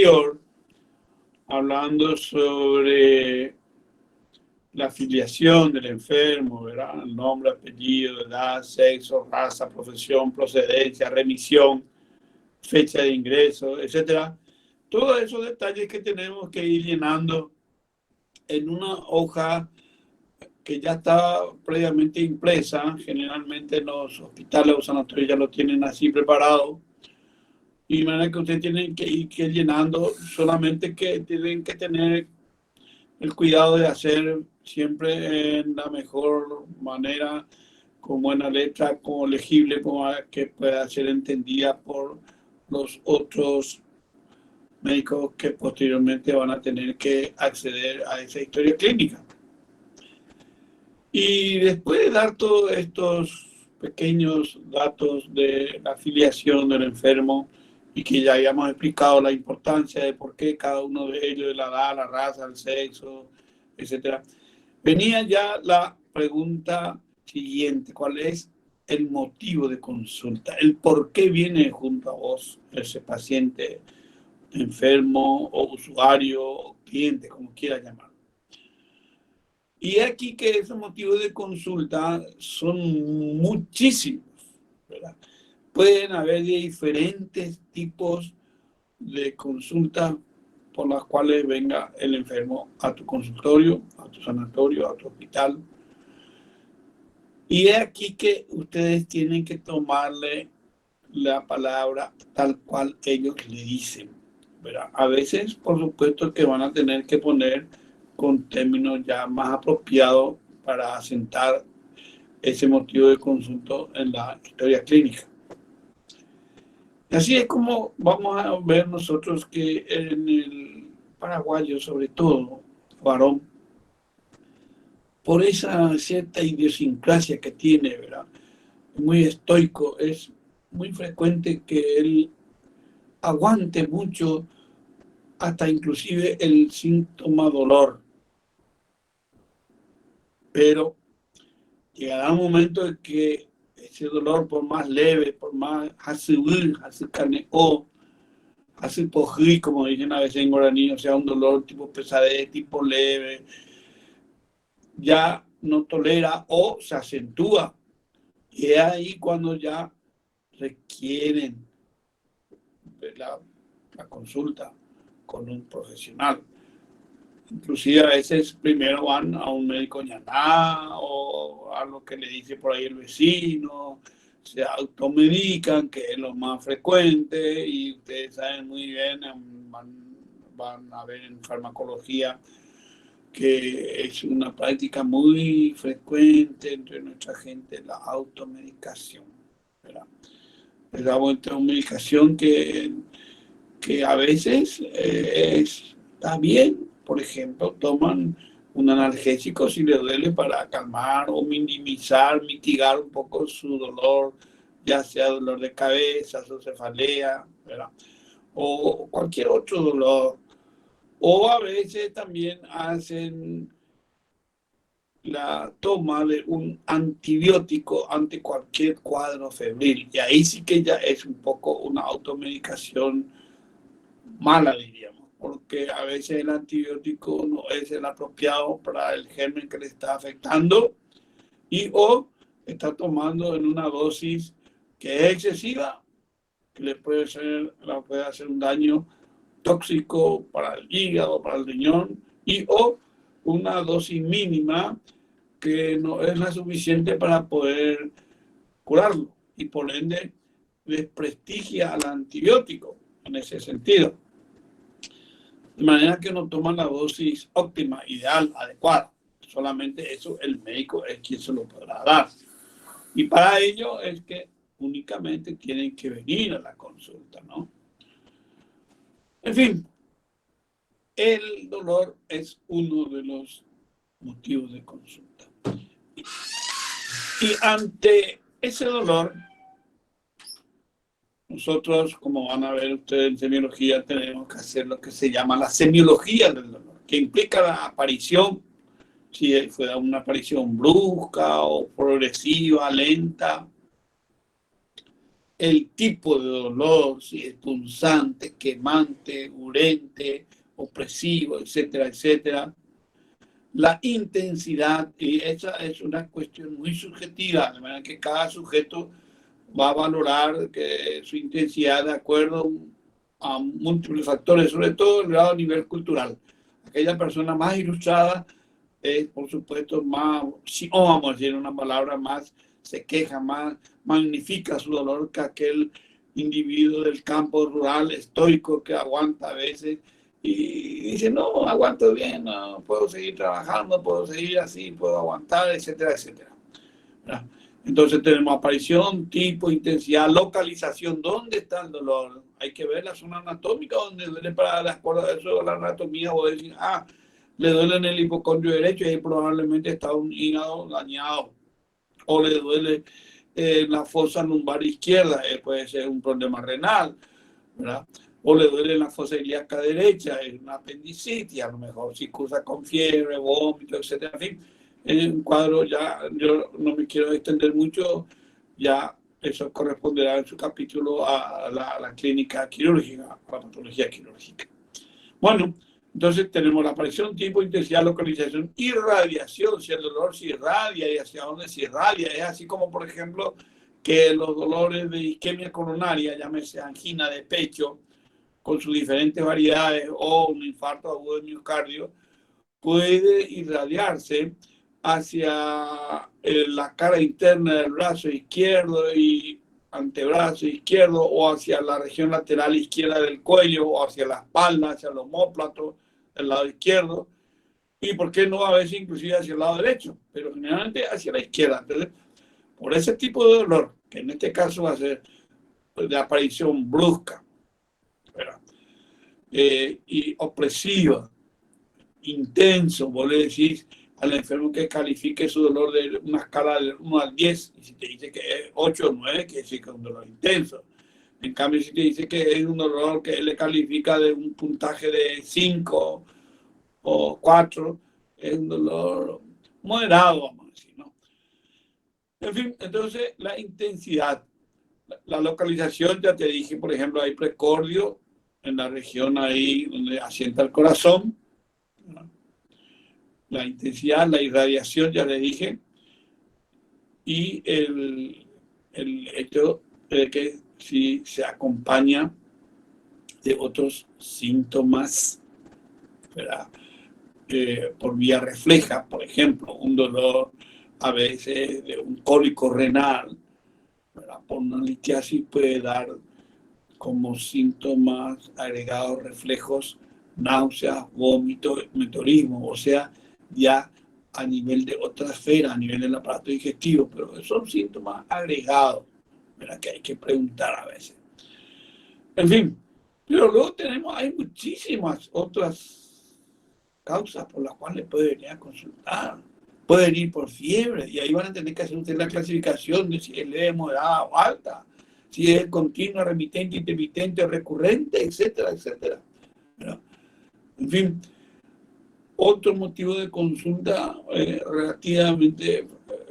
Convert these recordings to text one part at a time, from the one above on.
anterior, hablando sobre la afiliación del enfermo, ¿verdad? El nombre, apellido, edad, sexo, raza, profesión, procedencia, remisión, fecha de ingreso, etcétera. Todos esos detalles que tenemos que ir llenando en una hoja que ya está previamente impresa. Generalmente los hospitales o sanatorios ya lo tienen así preparado. Y de manera que ustedes tienen que ir llenando, solamente que tienen que tener el cuidado de hacer siempre en la mejor manera, con buena letra, como legible, como que pueda ser entendida por los otros médicos que posteriormente van a tener que acceder a esa historia clínica. Y después de dar todos estos pequeños datos de la afiliación del enfermo, y que ya habíamos explicado la importancia de por qué cada uno de ellos, de la edad, la raza, el sexo, etcétera, venía ya la pregunta siguiente: ¿cuál es el motivo de consulta? El por qué viene junto a vos ese paciente enfermo o usuario o cliente, como quiera llamar. Y aquí que esos motivos de consulta son muchísimos, ¿verdad? Pueden haber diferentes tipos de consulta por las cuales venga el enfermo a tu consultorio, a tu sanatorio, a tu hospital. Y es aquí que ustedes tienen que tomarle la palabra tal cual ellos le dicen, ¿verdad? A veces, por supuesto, que van a tener que poner con términos ya más apropiados para asentar ese motivo de consulta en la historia clínica. Así es como vamos a ver nosotros que en el paraguayo, sobre todo, varón, por esa cierta idiosincrasia que tiene, ¿verdad? Muy estoico, es muy frecuente que él aguante mucho, hasta inclusive el síntoma dolor. Pero llegará un momento en que ese dolor, por más leve, por más como dicen a veces en guaraní, o sea, un dolor tipo pesadez, tipo leve, ya no tolera o se acentúa. Y es ahí cuando ya requieren la consulta con un profesional. Inclusive a veces primero van a un médico ñaná o a lo que le dice por ahí el vecino, se automedican, que es lo más frecuente, y ustedes saben muy bien, van a ver en farmacología que es una práctica muy frecuente entre nuestra gente, la automedicación, ¿verdad? La automedicación que a veces está bien. Por ejemplo, toman un analgésico si le duele para calmar o minimizar, mitigar un poco su dolor, ya sea dolor de cabeza, su cefalea, ¿verdad? O cualquier otro dolor. O a veces también hacen la toma de un antibiótico ante cualquier cuadro febril. Y ahí sí que ya es un poco una automedicación mala, diríamos, porque a veces el antibiótico no es el apropiado para el germen que le está afectando, y o está tomando en una dosis que es excesiva, que le puede hacer un daño tóxico para el hígado, para el riñón, y o una dosis mínima que no es la suficiente para poder curarlo, y por ende desprestigia al antibiótico en ese sentido. De manera que no toman la dosis óptima, ideal, adecuada. Solamente eso el médico es quien se lo podrá dar. Y para ello es que únicamente tienen que venir a la consulta, ¿no? En fin, el dolor es uno de los motivos de consulta. Y ante ese dolor, nosotros, como van a ver ustedes en semiología, tenemos que hacer lo que se llama la semiología del dolor, que implica la aparición, si fue una aparición brusca o progresiva, lenta, el tipo de dolor, si es punzante, quemante, urente, opresivo, etcétera, etcétera. La intensidad, y esa es una cuestión muy subjetiva, de manera que cada sujeto va a valorar su intensidad de acuerdo a múltiples factores, sobre todo el grado a nivel cultural. Aquella persona más ilustrada es, por supuesto, más, o vamos a decir una palabra más, se queja, más magnifica su dolor que aquel individuo del campo rural estoico que aguanta a veces y dice, no, aguanto bien, no, puedo seguir trabajando, puedo seguir así, puedo aguantar, etcétera, etcétera. ¿Verdad? Entonces tenemos aparición, tipo, intensidad, localización, ¿dónde está el dolor? Hay que ver la zona anatómica donde duele para de acuerdo a eso la anatomía o decir, le duele en el hipocondrio derecho y ahí probablemente está un hígado dañado o le duele la fosa lumbar izquierda, puede ser un problema renal, ¿verdad? O le duele en la fosa ilíaca derecha, es una apendicitis, a lo mejor si cursa con fiebre, vómito, etcétera. En fin, en un cuadro ya, yo no me quiero extender mucho, ya eso corresponderá en su capítulo a la clínica quirúrgica, a la patología quirúrgica. Bueno, entonces tenemos la aparición, tiempo, intensidad, localización, irradiación, si el dolor se irradia y hacia dónde se irradia. Es así como, por ejemplo, que los dolores de isquemia coronaria, llámese angina de pecho, con sus diferentes variedades, o un infarto agudo de miocardio, puede irradiarse hacia la cara interna del brazo izquierdo y antebrazo izquierdo, o hacia la región lateral izquierda del cuello, o hacia la espalda, hacia el omóplato del lado izquierdo, y por qué no a veces inclusive hacia el lado derecho, pero generalmente hacia la izquierda. Entonces, por ese tipo de dolor, que en este caso va a ser de aparición brusca, y opresiva, intenso, vos le decís al enfermo que califique su dolor de una escala de 1 al 10, y si te dice que es 8 o 9, quiere decir que es un dolor intenso. En cambio, si te dice que es un dolor que él le califica de un puntaje de 5 o 4, es un dolor moderado, vamos a decir, ¿no? En fin, entonces la intensidad, la localización, ya te dije, por ejemplo, hay precordio en la región ahí donde asienta el corazón, ¿no? La intensidad, la irradiación, ya le dije, y el hecho de que si se acompaña de otros síntomas, ¿verdad? Por vía refleja, por ejemplo, un dolor a veces de un cólico renal, ¿verdad? Por una litiasis puede dar como síntomas agregados reflejos, náuseas, vómito, meteorismo, o sea, ya a nivel de otra esfera, a nivel del aparato digestivo, pero son síntomas agregados, ¿verdad? Que hay que preguntar a veces. En fin, pero luego hay muchísimas otras causas por las cuales puede venir a consultar. Puede venir por fiebre y ahí van a tener que hacer usted la clasificación de si es leve, moderada o alta, si es continua, remitente, intermitente, recurrente, etcétera, etcétera. ¿Verdad? En fin, otro motivo de consulta relativamente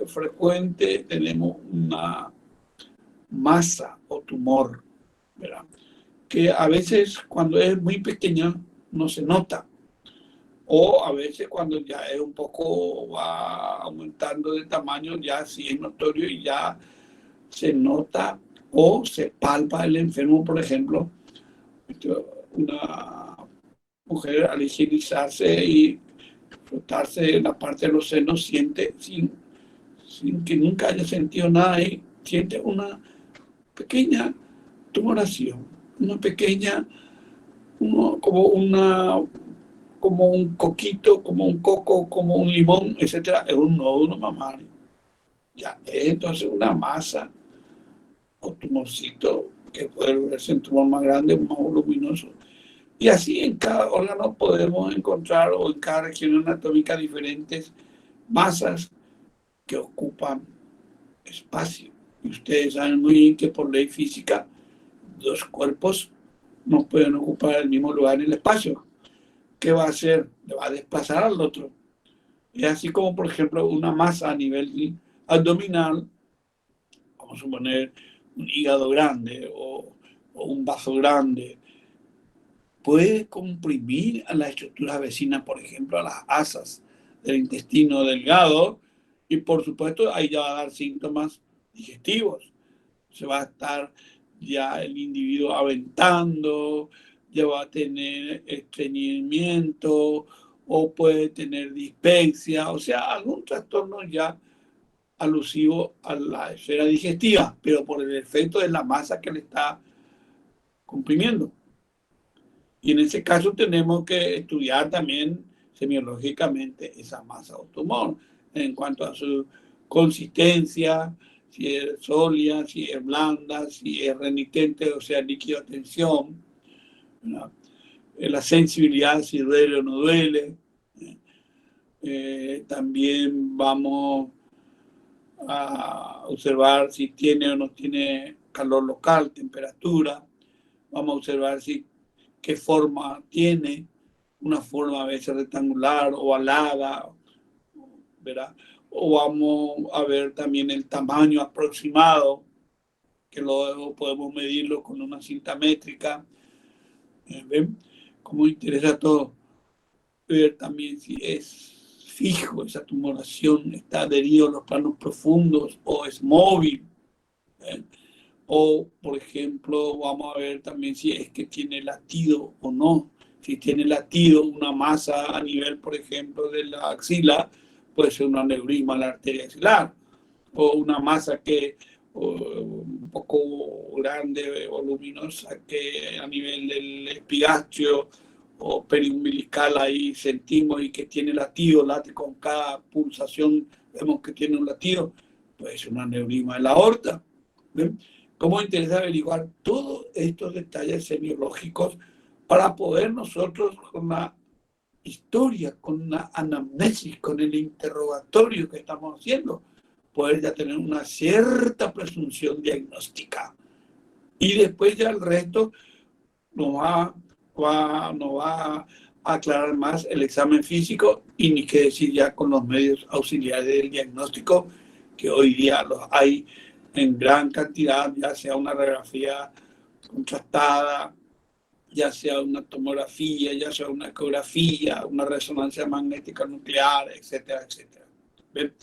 frecuente, tenemos una masa o tumor, ¿verdad? Que a veces cuando es muy pequeña no se nota, o a veces cuando ya es un poco, va aumentando de tamaño, ya sí es notorio y ya se nota o se palpa el enfermo, por ejemplo, una mujer al higienizarse y frotarse en la parte de los senos siente, sin que nunca haya sentido nada, y siente una pequeña tumoración, una pequeña, como un coquito, como un coco, como un limón, etcétera, es un nódulo mamario. Ya es entonces una masa o tumorcito que puede verse en tumor más grande, más voluminoso. Y así en cada órgano podemos encontrar, o en cada región anatómica, diferentes masas que ocupan espacio. Y ustedes saben muy bien que por ley física, dos cuerpos no pueden ocupar el mismo lugar en el espacio. ¿Qué va a hacer? Le va a desplazar al otro. Es así como, por ejemplo, una masa a nivel abdominal, vamos a suponer un hígado grande o un vaso grande, puede comprimir a las estructuras vecinas, por ejemplo, a las asas del intestino delgado, y por supuesto ahí ya va a dar síntomas digestivos. Se va a estar ya el individuo aventando, ya va a tener estreñimiento o puede tener dispepsia, o sea, algún trastorno ya alusivo a la esfera digestiva, pero por el efecto de la masa que le está comprimiendo. Y en ese caso tenemos que estudiar también semiológicamente esa masa o tumor en cuanto a su consistencia, si es sólida, si es blanda, si es renitente, o sea, líquido a tensión, la sensibilidad, si duele o no duele. También vamos a observar si tiene o no tiene calor local, temperatura. Vamos a observar qué forma tiene, una forma a veces rectangular, ovalada, ¿verdad? O vamos a ver también el tamaño aproximado, que luego podemos medirlo con una cinta métrica. ¿Ven? Como interesa todo, ver también si es fijo esa tumoración, está adherido a los planos profundos o es móvil. ¿Eh? O, por ejemplo, vamos a ver también si es que tiene latido o no. Si tiene latido, una masa a nivel, por ejemplo, de la axila, puede ser un aneurisma en la arteria axilar. O una masa un poco grande, voluminosa, que a nivel del epigastrio o periumbilical ahí sentimos y que tiene latido, late con cada pulsación, vemos que tiene un latido, puede ser un aneurisma en la aorta. ¿Ven? Cómo interesa averiguar todos estos detalles semiológicos para poder nosotros con la historia, con la anamnesis, con el interrogatorio que estamos haciendo, poder ya tener una cierta presunción diagnóstica. Y después ya el resto nos va a aclarar más el examen físico y ni qué decir ya con los medios auxiliares del diagnóstico, que hoy día los hay en gran cantidad, ya sea una radiografía contrastada, ya sea una tomografía, ya sea una ecografía, una resonancia magnética nuclear, etcétera, etcétera. ¿Ven?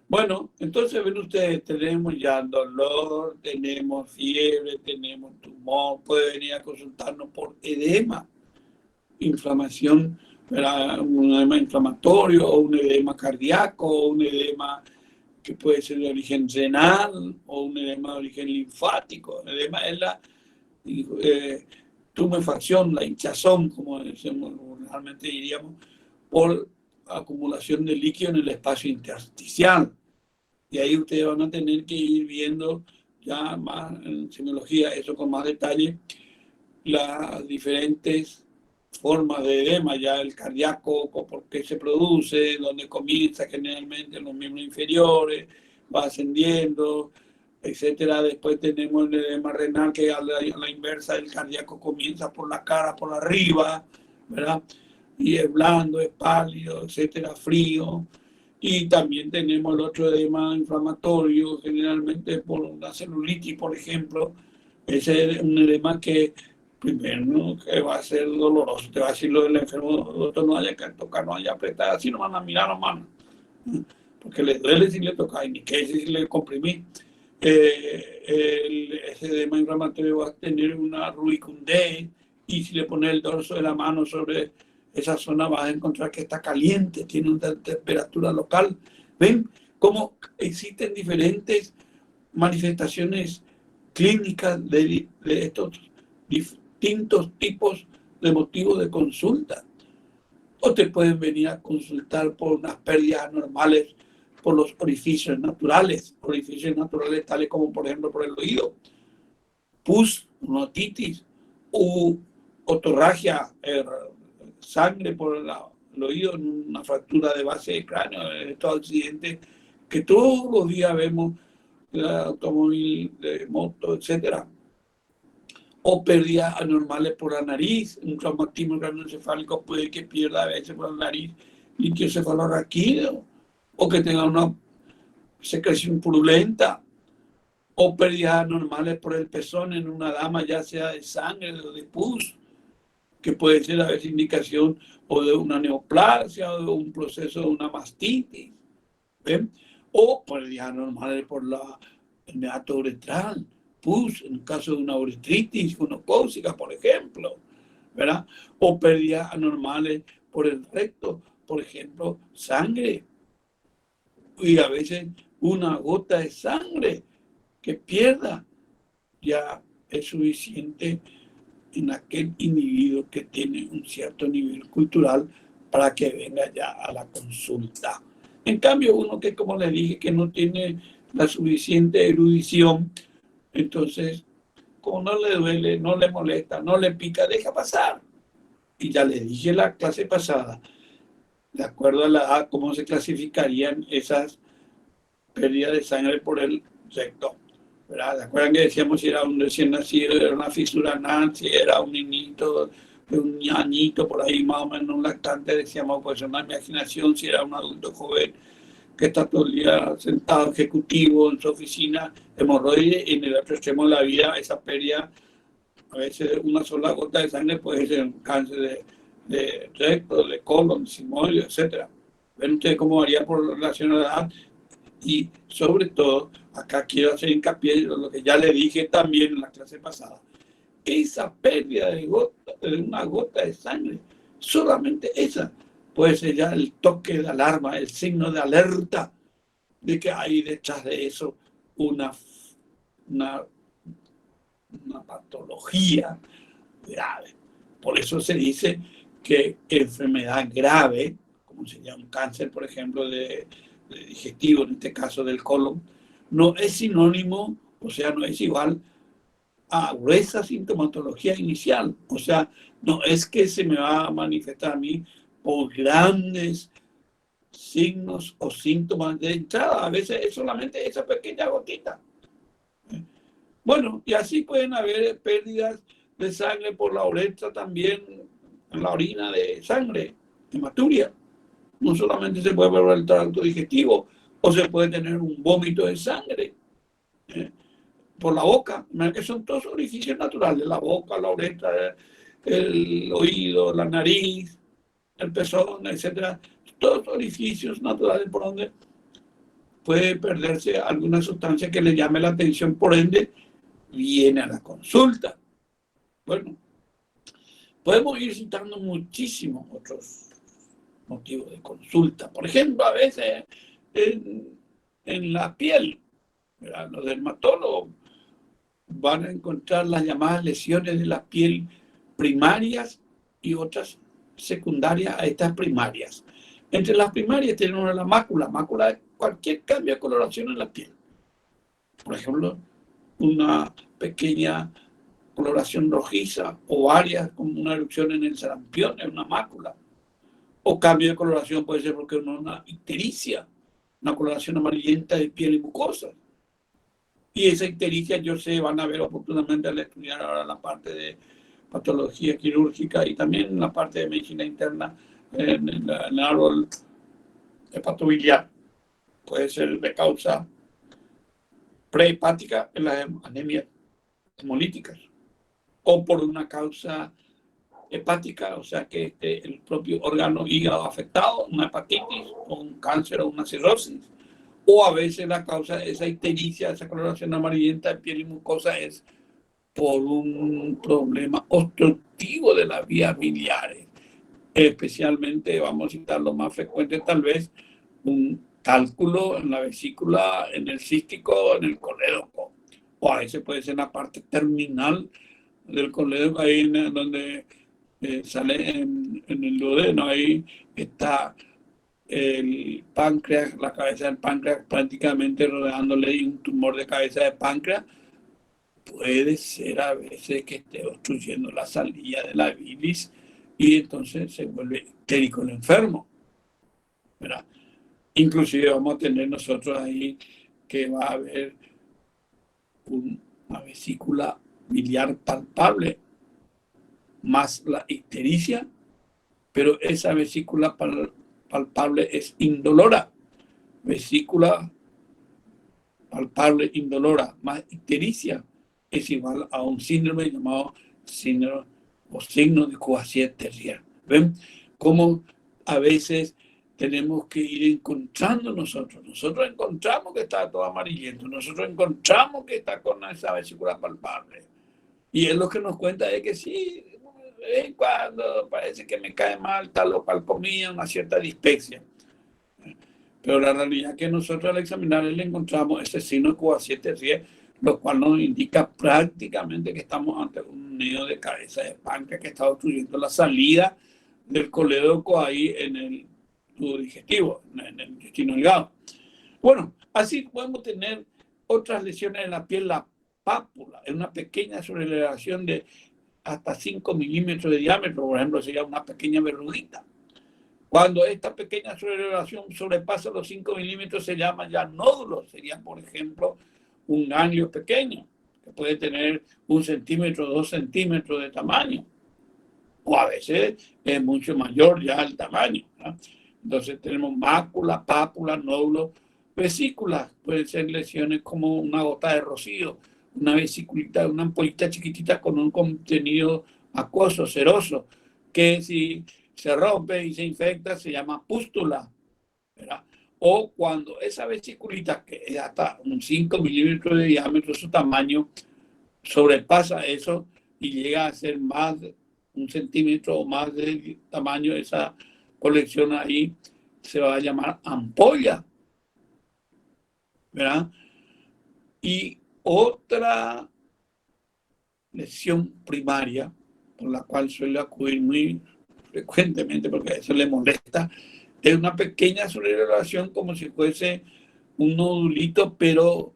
Bueno, entonces ven ustedes, tenemos ya dolor, tenemos fiebre, tenemos tumor, puede venir a consultarnos por edema, inflamación, un edema inflamatorio o un edema cardíaco o un edema que puede ser de origen renal o un edema de origen linfático. El edema es la tumefacción, la hinchazón, como realmente diríamos, por acumulación de líquido en el espacio intersticial. Y ahí ustedes van a tener que ir viendo ya más en semiología, eso con más detalle, las diferentes formas de edema, ya el cardíaco, por qué se produce, dónde comienza generalmente en los miembros inferiores, va ascendiendo, etcétera. Después tenemos el edema renal, que a la inversa del cardíaco comienza por la cara, por arriba, ¿verdad? Y es blando, es pálido, etcétera, frío. Y también tenemos el otro edema inflamatorio, generalmente por una celulitis, por ejemplo. Ese es un edema que primero, ¿no?, que va a ser doloroso. Te va a decir lo del enfermo, doctor, no haya que tocar, no haya apretar, así no van a mirar las manos. Porque le duele si le toca, y ni qué si le comprimí. Ese edema inflamatorio va a tener una rubicundez, y si le pones el dorso de la mano sobre esa zona vas a encontrar que está caliente, tiene una temperatura local. ¿Ven cómo existen diferentes manifestaciones clínicas de estos distintos tipos de motivos de consulta? O te pueden venir a consultar por unas pérdidas anormales por los orificios naturales tales como, por ejemplo, por el oído, pus, otitis, u otorragia, sangre por el oído, una fractura de base de cráneo, estos accidentes que todos los días vemos, de automóvil, de moto, etcétera. O pérdidas anormales por la nariz, un traumatismo craneoencefálico puede que pierda a veces por la nariz líquido cefalorraquídeo, o que tenga una secreción purulenta, o pérdidas anormales por el pezón en una dama, ya sea de sangre o de pus, que puede ser a veces indicación o de una neoplasia o de un proceso de una mastitis, ¿ven? O pérdidas anormales por la enfermedad uretral, pus, en el caso de una uretritis gonocócica, por ejemplo, ¿verdad? O pérdidas anormales por el recto, por ejemplo, sangre, y a veces una gota de sangre que pierda ya es suficiente en aquel individuo que tiene un cierto nivel cultural para que venga ya a la consulta. En cambio, uno que, como le dije, que no tiene la suficiente erudición, entonces, como no le duele, no le molesta, no le pica, deja pasar. Y ya le dije la clase pasada, de acuerdo a la edad, cómo se clasificarían esas pérdidas de sangre por el recto. ¿Verdad? ¿Se acuerdan que decíamos si era un recién nacido, era una fisura anal, si era un niñito, un añito por ahí más o menos, un lactante? Decíamos, pues una imaginación, si era un adulto joven que está todo el día sentado, ejecutivo en su oficina, hemorroide, y en el otro extremo de la vida, esa pérdida, a veces una sola gota de sangre puede ser un cáncer de recto, de colon, simoide, etc. ¿Ven ustedes cómo varía por relación a la edad? Y sobre todo, acá quiero hacer hincapié en lo que ya le dije también en la clase pasada. Esa pérdida de una gota de sangre, solamente esa, puede ser ya el toque de alarma, el signo de alerta de que hay detrás de eso una, una, una patología grave. Por eso se dice que enfermedad grave, como sería un cáncer, por ejemplo, de digestivo, en este caso del colon, no es sinónimo, o sea, no es igual a gruesa sintomatología inicial. O sea, no es que se me va a manifestar a mí por grandes signos o síntomas de entrada. A veces es solamente esa pequeña gotita. Bueno, y así pueden haber pérdidas de sangre por la uretra también, en la orina de sangre, hematuria. No solamente se puede ver el tracto digestivo, o se puede tener un vómito de sangre por la boca. Que son todos orificios naturales, la boca, la uretra, el oído, la nariz, el pezón, etcétera. Todos orificios naturales por donde puede perderse alguna sustancia que le llame la atención, por ende viene a la consulta. Bueno, podemos ir citando muchísimos otros motivos de consulta. Por ejemplo, a veces en la piel, ¿verdad? Los dermatólogos van a encontrar las llamadas lesiones de la piel primarias y otras secundarias a estas primarias. Entre las primarias tenemos la mácula de cualquier cambio de coloración en la piel. Por ejemplo, una pequeña coloración rojiza o varias, como una erupción en el sarampión, en una mácula. O cambio de coloración puede ser porque una ictericia, una coloración amarillenta de piel y mucosa. Y esa ictericia, yo sé, van a ver oportunamente al estudiar ahora la parte de patología quirúrgica y también en la parte de medicina interna, en el árbol hepatobiliar. Puede ser de causa prehepática en las anemias hemolíticas o por una causa hepática, o sea que el propio órgano hígado afectado, una hepatitis o un cáncer o una cirrosis. O a veces la causa de esa ictericia, esa coloración amarillenta de piel y mucosa es por un problema obstructivo de las vías biliares. Especialmente, vamos a citar lo más frecuente tal vez, un cálculo en la vesícula, en el cístico, en el colédoco. O a veces puede ser en la parte terminal del colédoco, ahí en donde sale en el duodeno, ahí está el páncreas, la cabeza del páncreas prácticamente rodeándole y un tumor de cabeza de páncreas. Puede ser a veces que esté obstruyendo la salida de la bilis y entonces se vuelve ictérico el enfermo, ¿verdad? Inclusive vamos a tener nosotros ahí que va a haber una vesícula biliar palpable más la ictericia, pero esa vesícula palpable es indolora. Vesícula palpable, indolora, más ictericia, es igual a un síndrome llamado síndrome o signo de Courvoisier-Terrier. ¿Ven? Cómo a veces tenemos que ir encontrando nosotros. Nosotros encontramos que está todo amarillento, nosotros encontramos que está con esa vesícula palpable. Y él lo que nos cuenta es que sí, de vez en cuando parece que me cae mal tal o cual comida, una cierta dispepsia. Pero la realidad es que nosotros al examinar le encontramos ese signo de Courvoisier-Terrier, lo cual nos indica prácticamente que estamos ante un nido de cabeza de páncreas que está obstruyendo la salida del colédoco ahí en el tubo digestivo, en el intestino delgado. Bueno, así podemos tener otras lesiones en la piel, la pápula, es una pequeña sobreelevación de hasta 5 milímetros de diámetro, por ejemplo, sería una pequeña verruguita. Cuando esta pequeña sobreelevación sobrepasa los 5 milímetros se llama ya nódulo, sería, por ejemplo, un ganglio pequeño, que puede tener 1 centímetro, 2 centímetros de tamaño, o a veces es mucho mayor ya el tamaño, ¿no? Entonces tenemos mácula, pápula, nódulo, vesículas, pueden ser lesiones como una gota de rocío, una vesiculita, una ampollita chiquitita con un contenido acuoso, seroso, que si se rompe y se infecta se llama pústula, ¿verdad? O cuando esa vesiculita, que es hasta un 5 milímetros de diámetro, su tamaño sobrepasa eso y llega a ser más de 1 centímetro o más del tamaño de esa colección ahí, se va a llamar ampolla, ¿verdad? Y otra lesión primaria, por la cual suele acudir muy frecuentemente, porque a eso le molesta, es una pequeña sobreelevación como si fuese un nodulito, pero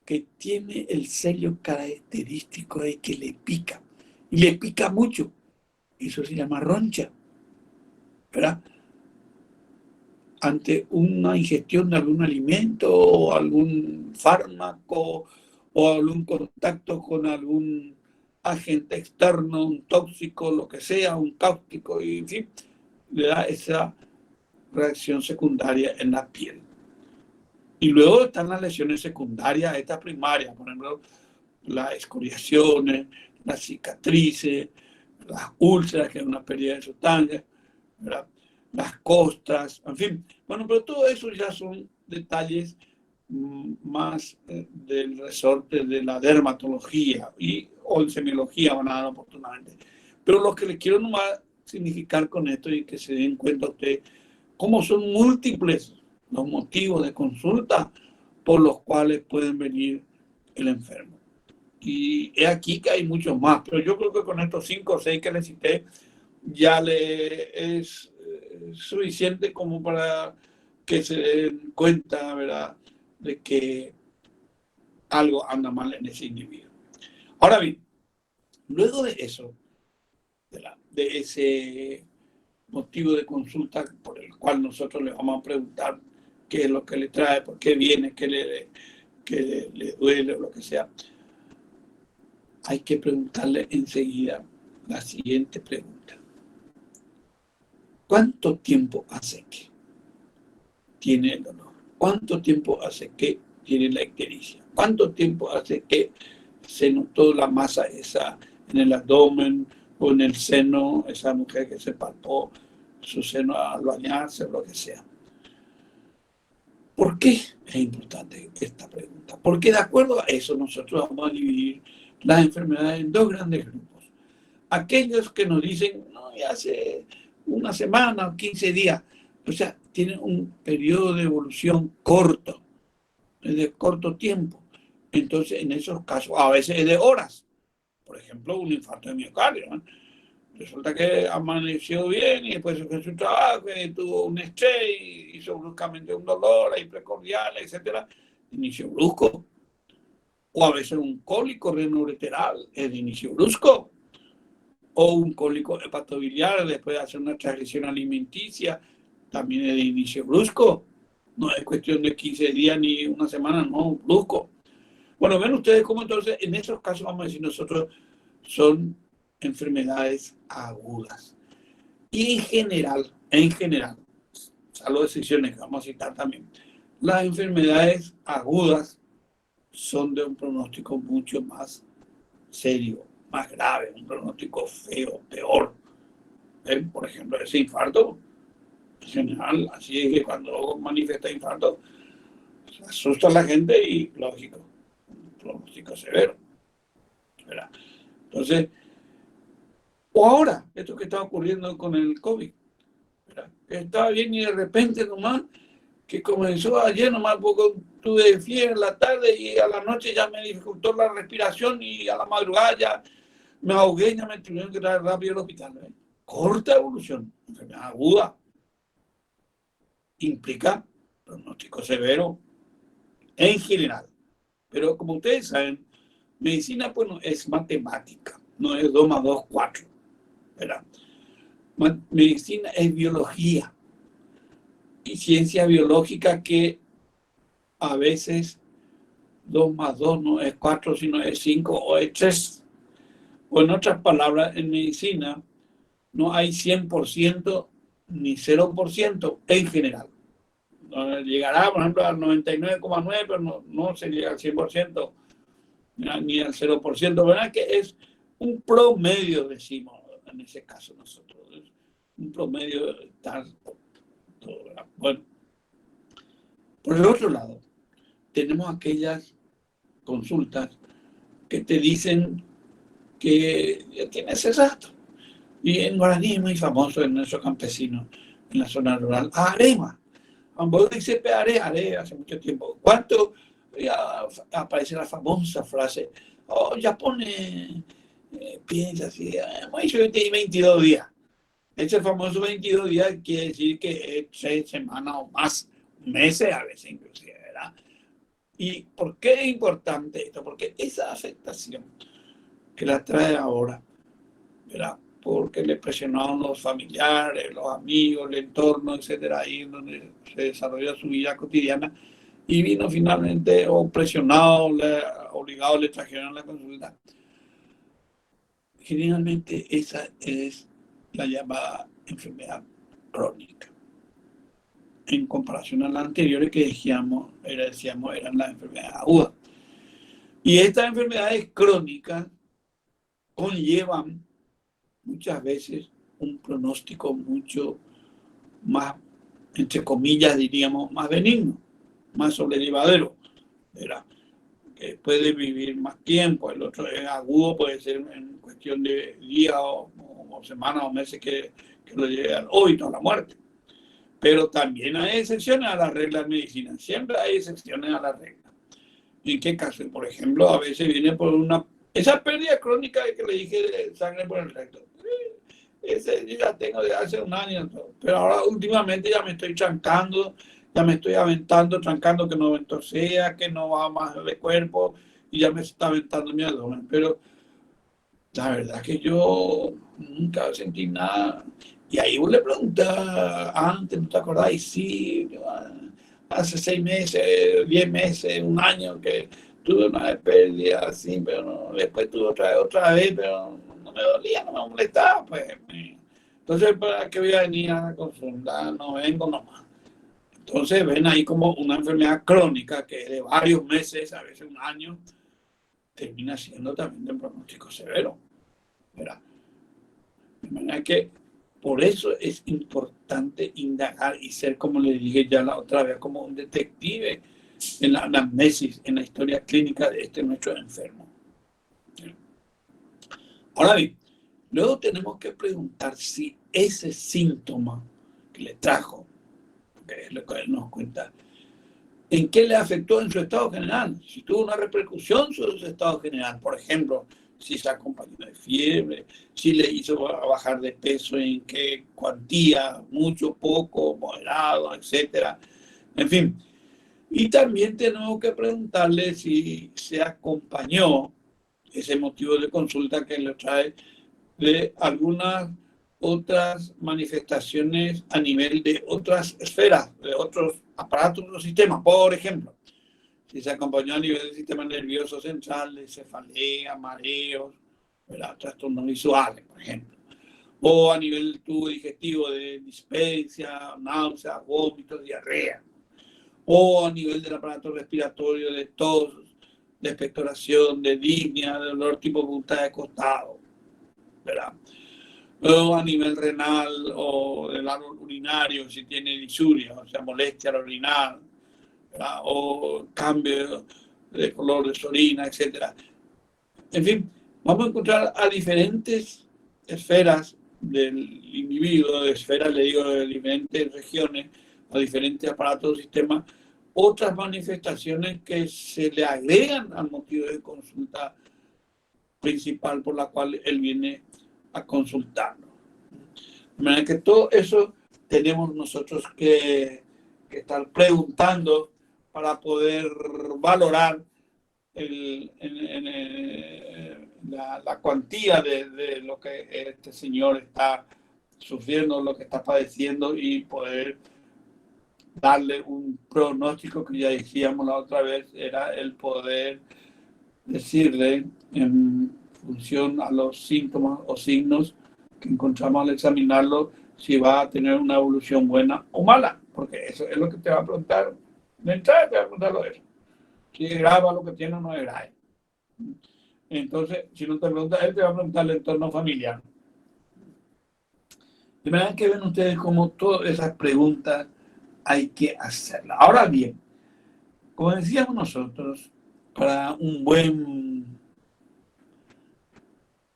que tiene el sello característico de que le pica. Y le pica mucho. Eso se llama roncha, ¿verdad? Ante una ingestión de algún alimento o algún fármaco o algún contacto con algún agente externo, un tóxico, lo que sea, un cáustico, y en fin, le da esa reacción secundaria en la piel. Y luego están las lesiones secundarias, estas primarias, por ejemplo, las escoriaciones, las cicatrices, las úlceras, que es una pérdida de sustancia, ¿verdad? Las costras, en fin. Bueno, pero todo eso ya son detalles más del resorte de la dermatología o en semiología van a dar oportunamente. Pero lo que les quiero nomás significar con esto y que se den cuenta ustedes cómo son múltiples los motivos de consulta por los cuales pueden venir el enfermo. Y es aquí que hay muchos más, pero yo creo que con estos 5 o 6 que les cité ya le es suficiente como para que se den cuenta, ¿verdad?, de que algo anda mal en ese individuo. Ahora bien, luego de eso, de ese motivo de consulta por el cual nosotros le vamos a preguntar qué es lo que le trae, por qué viene, qué le duele o lo que sea, hay que preguntarle enseguida la siguiente pregunta. ¿Cuánto tiempo hace que tiene el dolor? ¿Cuánto tiempo hace que tiene la ictericia? ¿Cuánto tiempo hace que se notó la masa esa en el abdomen o en el seno, esa mujer que se palpó su seno al bañarse o lo que sea? ¿Por qué es importante esta pregunta? Porque de acuerdo a eso nosotros vamos a dividir las enfermedades en 2 grandes grupos. Aquellos que nos dicen, no, ya hace una semana o 15 días, o sea, tienen un periodo de evolución corto, es de corto tiempo. Entonces, en esos casos, a veces es de horas. Por ejemplo, un infarto de miocardio, ¿no? Resulta que amaneció bien y después se fue a su trabajo y tuvo un estrés y hizo bruscamente un dolor precordial, etc. Inicio brusco. O a veces un cólico renoureteral es de inicio brusco. O un cólico hepatobiliar después de hacer una transgresión alimenticia, también es de inicio brusco. No es cuestión de 15 días ni una semana, no, brusco. Bueno, ven ustedes cómo entonces en esos casos, vamos a decir nosotros, son enfermedades agudas. Y en general, salvo excepciones que vamos a citar también, las enfermedades agudas son de un pronóstico mucho más serio, más grave, un pronóstico feo, peor. Por ejemplo, ese infarto, en general, así es que cuando manifiesta infarto, se asusta a la gente y, lógico, un pronóstico severo, ¿verdad? Entonces, o ahora, esto que está ocurriendo con el COVID, ¿verdad? Estaba bien y de repente nomás, que comenzó ayer nomás, poco tuve fiebre en la tarde y a la noche ya me dificultó la respiración y a la madrugada ya me ahogué y ya me tuvieron que traer rápido al hospital. Corta evolución, enfermedad aguda, implica pronóstico severo en general. Pero como ustedes saben, medicina pues no es matemática, no es 2 más 2, 4. ¿Verdad? Medicina es biología y ciencia biológica que a veces 2 más 2 no es 4, sino es 5 o es 3. O en otras palabras, en medicina no hay 100% ni 0% en general. Llegará, por ejemplo, al 99,9, pero no se llega al 100%, ni al 0%, ¿verdad? Que es un promedio, decimos en ese caso nosotros. Un promedio tal. Bueno, por el otro lado, tenemos aquellas consultas que te dicen que ya tienes ese rato. Y en guaraní es muy famoso en nuestros campesinos, en la zona rural. Arema. Cuando dice are hace mucho tiempo. ¿Cuánto? Ya aparece la famosa frase, oh, ya pone, piensa así, hemos hecho 22 días. Ese famoso 22 días quiere decir que es 6 semanas o más, meses a veces inclusive, ¿verdad? ¿Y por qué es importante esto? Porque esa afectación que la trae ahora, ¿verdad? Porque le presionaron los familiares, los amigos, el entorno, etcétera, ahí donde se desarrolla su vida cotidiana, y vino finalmente o presionado, obligado, le trajeron a la consulta. Generalmente esa es la llamada enfermedad crónica. En comparación a las anteriores que decíamos eran las enfermedades agudas. Y estas enfermedades crónicas conllevan muchas veces un pronóstico mucho más, entre comillas, diríamos, más benigno, más sobrellevadero, ¿verdad? Que puede vivir más tiempo. El otro es agudo, puede ser en cuestión de días o semanas o meses que lo lleve al óbito, a la muerte. Pero también hay excepciones a las reglas de medicina. Siempre hay excepciones a las reglas. ¿En qué caso? Por ejemplo, a veces viene por esa pérdida crónica que le dije de sangre por el recto. Ese yo ya tengo de hace un año. Pero ahora últimamente ya me estoy trancando, ya me estoy aventando, trancando que no ventosea, que no va más de cuerpo y ya me está aventando mi abdomen. Pero la verdad que yo nunca sentí nada. Y ahí vos le preguntas, antes, ¿no te acordás? Y sí, hace 6 meses, 10 meses, un año que tuve una pérdida así, pero no, después tuve otra vez, pero no me dolía, no me molestaba, pues. Entonces, ¿para qué voy a venir a la consulta? No vengo nomás. Entonces, ven ahí como una enfermedad crónica que de varios meses, a veces un año, termina siendo también de un pronóstico severo, ¿verdad? De manera que por eso es importante indagar y ser, como le dije ya la otra vez, como un detective en la anamnesis, en la historia clínica de nuestro enfermo. Ahora bien, luego tenemos que preguntar si ese síntoma que le trajo, que es lo que él nos cuenta, ¿en qué le afectó en su estado general? Si tuvo una repercusión sobre su estado general, por ejemplo, si se acompañó de fiebre, si le hizo bajar de peso, en qué cuantía, mucho, poco, moderado, etcétera. En fin. Y también tenemos que preguntarle si se acompañó ese motivo de consulta que le trae de algunas otras manifestaciones a nivel de otras esferas, de otros aparatos o sistemas. Por ejemplo, si se acompañó a nivel del sistema nervioso central, de cefalea, mareos, trastornos visuales, por ejemplo. O a nivel del tubo digestivo de dispepsia, náuseas, vómitos, diarrea. O a nivel del aparato respiratorio de tos, de expectoración, de disnea, de dolor tipo punta de costado, ¿verdad? Luego a nivel renal o del árbol urinario, si tiene disuria, o sea, molestia al orinar, ¿verdad? O cambio de color de su orina, etc. En fin, vamos a encontrar a diferentes esferas del individuo, de esferas, le digo, de diferentes regiones, a diferentes aparatos del sistema, otras manifestaciones que se le agregan al motivo de consulta principal por la cual él viene a consultarnos. De manera que todo eso tenemos nosotros que estar preguntando para poder valorar la cuantía de lo que este señor está sufriendo, lo que está padeciendo, y poder darle un pronóstico que ya decíamos la otra vez, era el poder decirle en función a los síntomas o signos que encontramos al examinarlo si va a tener una evolución buena o mala, porque eso es lo que te va a preguntar. De entrada te va a preguntar lo de eso. Si es grave lo que tiene o no es grave. Entonces, si no te pregunta, él te va a preguntar el entorno familiar. De manera que ven ustedes cómo todas esas preguntas hay que hacerlas. Ahora bien, como decíamos nosotros, para un buen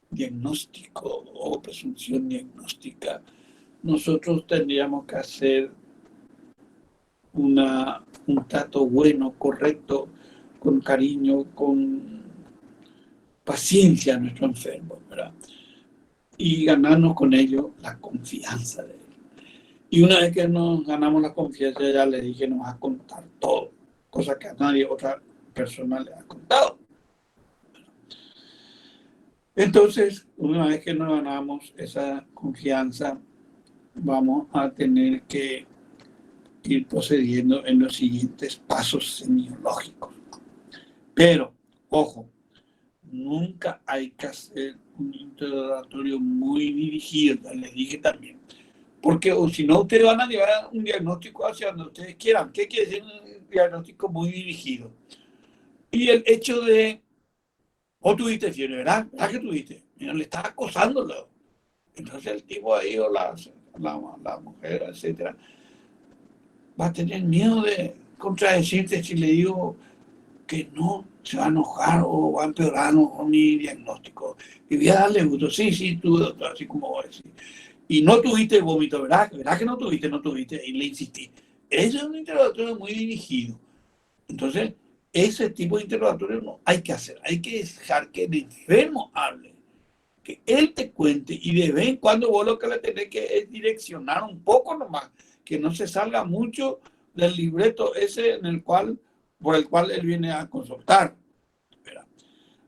diagnóstico o presunción diagnóstica, nosotros tendríamos que hacer un trato bueno, correcto, con cariño, con paciencia a nuestro enfermo, ¿verdad? Y ganarnos con ello la confianza de él. Y una vez que nos ganamos la confianza, ya le dije, nos va a contar todo, cosa que a nadie otra persona le ha contado. Entonces, una vez que nos ganamos esa confianza, vamos a tener que ir procediendo en los siguientes pasos semiológicos. Pero, ojo, nunca hay que hacer un interrogatorio muy dirigido, ya les dije también. Porque o si no, ustedes van a llevar un diagnóstico hacia donde ustedes quieran. ¿Qué quiere decir un diagnóstico muy dirigido? Y el hecho de, tuviste fiebre, ¿verdad? ¿Verdad que tuviste? Mira, le estás acosándolo. Entonces el tipo ahí o la mujer, etcétera, va a tener miedo de contradecirte si le digo que no, se va a enojar o va a empeorar con mi diagnóstico. Y voy a darle gusto. Sí, tú, doctor, así como voy a decir. Y no tuviste vómito, ¿verdad? ¿Verdad que no tuviste? Y le insistí. Ese es un interrogatorio muy dirigido. Entonces, ese tipo de interrogatorio no hay que hacer. Hay que dejar que el enfermo hable, que él te cuente, y de vez en cuando vos lo que le tenés que es direccionar un poco nomás, que no se salga mucho del libreto ese por el cual él viene a consultar.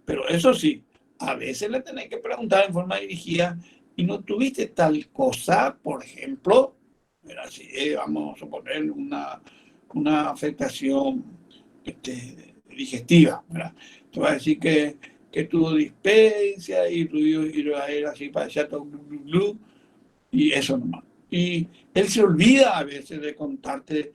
Pero eso sí, a veces le tenés que preguntar en forma dirigida, y no tuviste tal cosa, por ejemplo, si vamos a suponer una afectación digestiva, ¿verdad? Te va a decir que tuvo dispepsia y tuvo ir a ir así para allá todo glu, y eso nomás. Y él se olvida a veces de contarte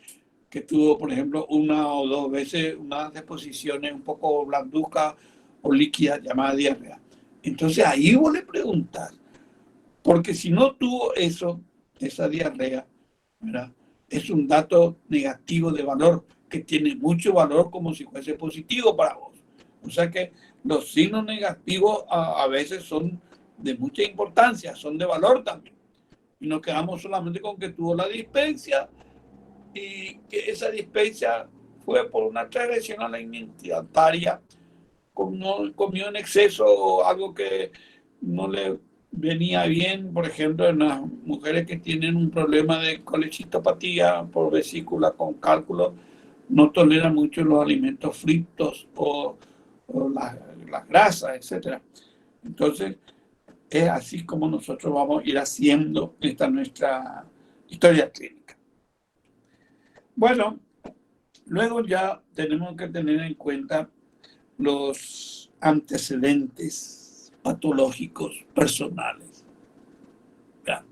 que tuvo, por ejemplo, una o dos veces unas deposiciones un poco blanduzcas o líquidas llamadas diarrea. Entonces ahí vos le preguntas, porque si no tuvo eso, esa diarrea, ¿verdad? Es un dato negativo de valor que tiene mucho valor como si fuese positivo para vos. O sea que los signos negativos a veces son de mucha importancia, son de valor también. Y nos quedamos solamente con que tuvo la dispepsia, y que esa dispepsia fue por una transgresión a la alimentaria, comió en exceso o algo que no le venía bien, por ejemplo, en las mujeres que tienen un problema de colecistopatía por vesícula con cálculo, no toleran mucho los alimentos fritos o las grasas, etc. Entonces, es así como nosotros vamos a ir haciendo esta nuestra historia clínica. Bueno, luego ya tenemos que tener en cuenta los antecedentes patológicos personales. ¿Ya?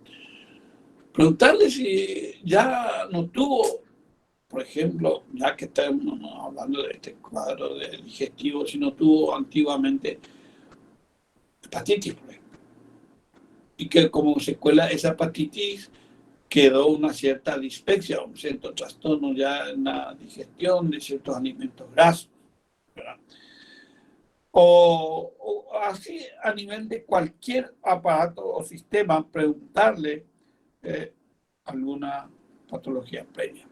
Preguntarle si ya no tuvo por ejemplo, ya que estamos hablando de este cuadro de digestivo, si no tuvo antiguamente hepatitis, por ejemplo, y que como secuela de esa hepatitis quedó una cierta dispepsia, un cierto trastorno ya en la digestión de ciertos alimentos grasos, ¿verdad? O así a nivel de cualquier aparato o sistema, preguntarle alguna patología previa.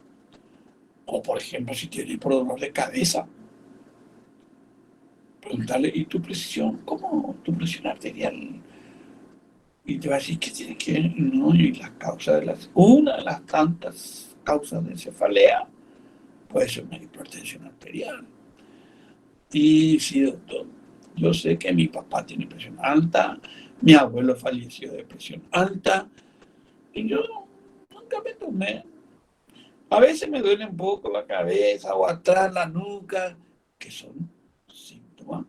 O por ejemplo, si tiene dolor de cabeza, preguntarle, ¿y tu presión? ¿Cómo tu presión arterial? Y te va a decir que tiene que, no, y la causa de una de las tantas causas de cefalea puede ser una hipertensión arterial. Y sí, doctor, yo sé que mi papá tiene presión alta, mi abuelo falleció de presión alta, y yo nunca me tomé. A veces me duele un poco la cabeza o atrás la nuca, que son síntomas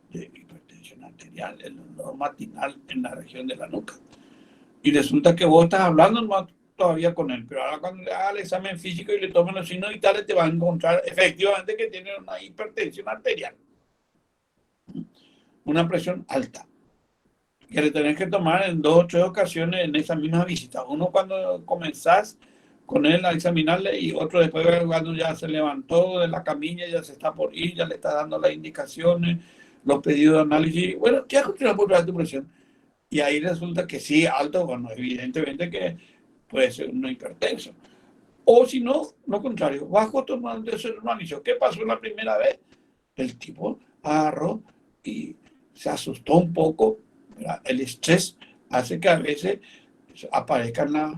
de hipertensión arterial, el dolor matinal en la región de la nuca. Y resulta que vos estás hablando más todavía con él, pero ahora cuando le haga el examen físico y le tomen los signos vitales, te va a encontrar efectivamente que tiene una hipertensión arterial, una presión alta, que le tenés que tomar en 2 o 3 ocasiones en esa misma visita. Uno cuando comenzás con él a examinarle y otro después cuando ya se levantó de la camilla, ya se está por ir, ya le está dando las indicaciones, los pedidos de análisis. Bueno, ¿qué has por tu presión? Y ahí resulta que sí, alto, bueno, evidentemente que puede ser un hipertenso. O si no, lo contrario, bajo tomando ese normalizo. ¿Qué pasó la primera vez? El tipo agarró y se asustó un poco, ¿verdad? El estrés hace que a veces aparezcan las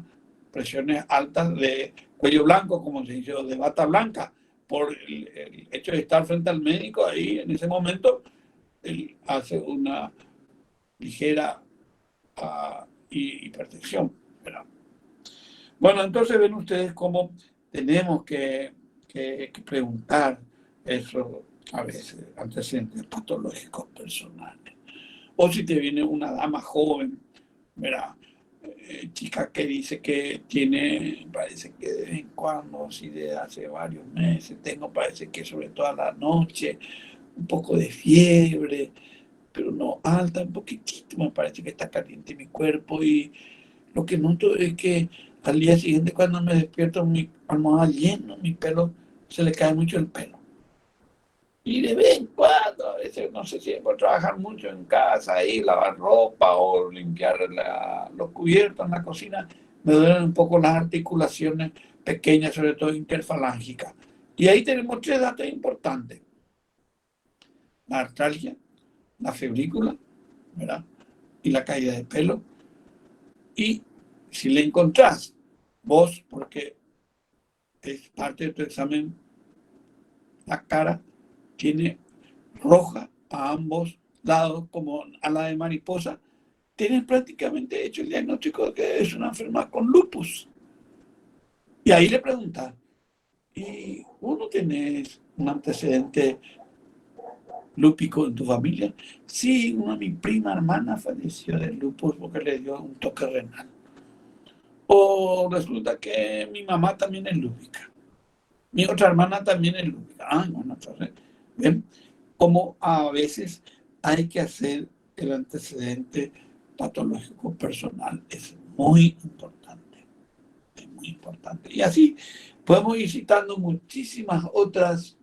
presiones altas de cuello blanco, como se dice, o de bata blanca, por el hecho de estar frente al médico ahí en ese momento, él hace una ligera hipertensión, ¿verdad? Bueno, entonces ven ustedes cómo tenemos que preguntar eso a veces, antecedentes patológicos personales. O si te viene una dama joven, ¿verdad? Chica que dice que tiene, parece que de vez en cuando, así de hace varios meses, tengo, parece que sobre todo a la noche, un poco de fiebre, pero no alta, un poquitito, me parece que está caliente mi cuerpo y lo que noto es que al día siguiente cuando me despierto mi almohada llena, mi pelo, se le cae mucho el pelo. Y de vez en cuando, a veces no sé si por trabajar mucho en casa, y lavar ropa o limpiar los cubiertos en la cocina, me duelen un poco las articulaciones pequeñas, sobre todo interfalángicas. Y ahí tenemos 3 datos importantes. La artralgia, la febrícula, ¿verdad? Y la caída de pelo. Y si le encontrás vos, porque es parte de tu examen, la cara tiene roja a ambos lados, como a la de mariposa, tienes prácticamente hecho el diagnóstico de que es una enfermedad con lupus. Y ahí le preguntas, ¿y vos no tenés un antecedente lúpico en tu familia? Sí, mi prima hermana falleció de lupus porque le dio un toque renal. O resulta que mi mamá también es lúpica. Mi otra hermana también es lúpica. Ah, bueno, entonces, ¿ven? Como a veces hay que hacer el antecedente patológico personal. Es muy importante. Es muy importante. Y así podemos ir citando muchísimas otras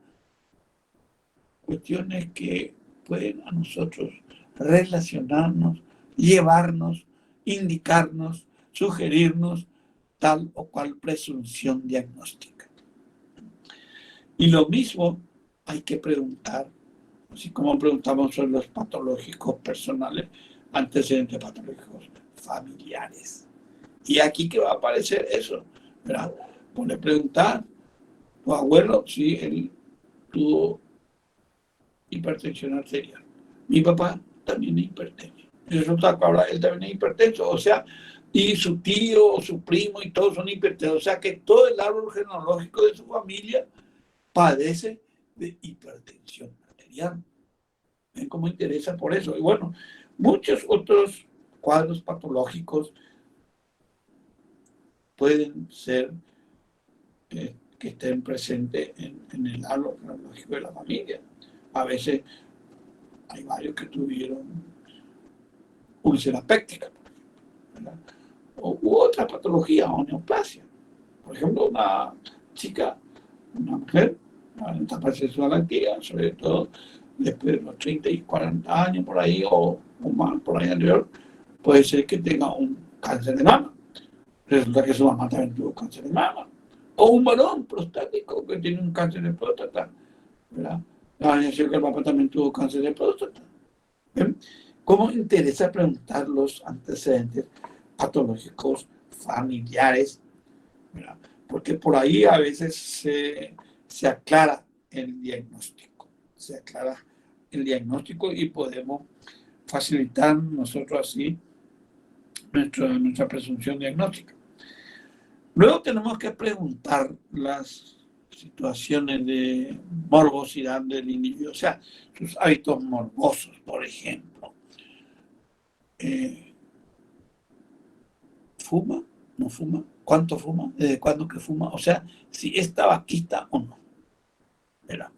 cuestiones que pueden a nosotros relacionarnos, llevarnos, indicarnos, sugerirnos tal o cual presunción diagnóstica. Y lo mismo hay que preguntar, así como preguntamos sobre los patológicos personales, antecedentes patológicos familiares. Y aquí que va a aparecer eso, ¿verdad? Pone preguntar, tu abuelo, sí, él tuvo hipertensión arterial. Mi papá también es hipertenso. Y resulta que ahora él también es hipertenso. O sea, y su tío, su primo y todos son hipertensos. O sea que todo el árbol genealógico de su familia padece de hipertensión arterial. ¿Ven cómo interesa por eso? Y bueno, muchos otros cuadros patológicos pueden ser que que estén presentes en el árbol genealógico de la familia. A veces hay varios que tuvieron úlcera péptica, ¿verdad? U otra patología, o neoplasia. Por ejemplo, una chica, una mujer, en etapa sexual activa, sobre todo después de los 30 y 40 años por ahí, o más por ahí anterior, puede ser que tenga un cáncer de mama. Resulta que su mamá también tuvo cáncer de mama. O un varón prostático que tiene un cáncer de próstata, ¿verdad? La decir que el papá también tuvo cáncer de próstata. ¿Bien? ¿Cómo interesa preguntar los antecedentes patológicos familiares? ¿Verdad? Porque por ahí a veces se aclara el diagnóstico. Se aclara el diagnóstico y podemos facilitar nosotros así nuestra presunción diagnóstica. Luego tenemos que preguntar las situaciones de morbosidad del individuo, o sea, sus hábitos morbosos, por ejemplo. ¿Fuma? ¿No fuma? ¿Cuánto fuma? ¿Desde cuándo que fuma? O sea, si es tabaquista o no. ¿Verdad?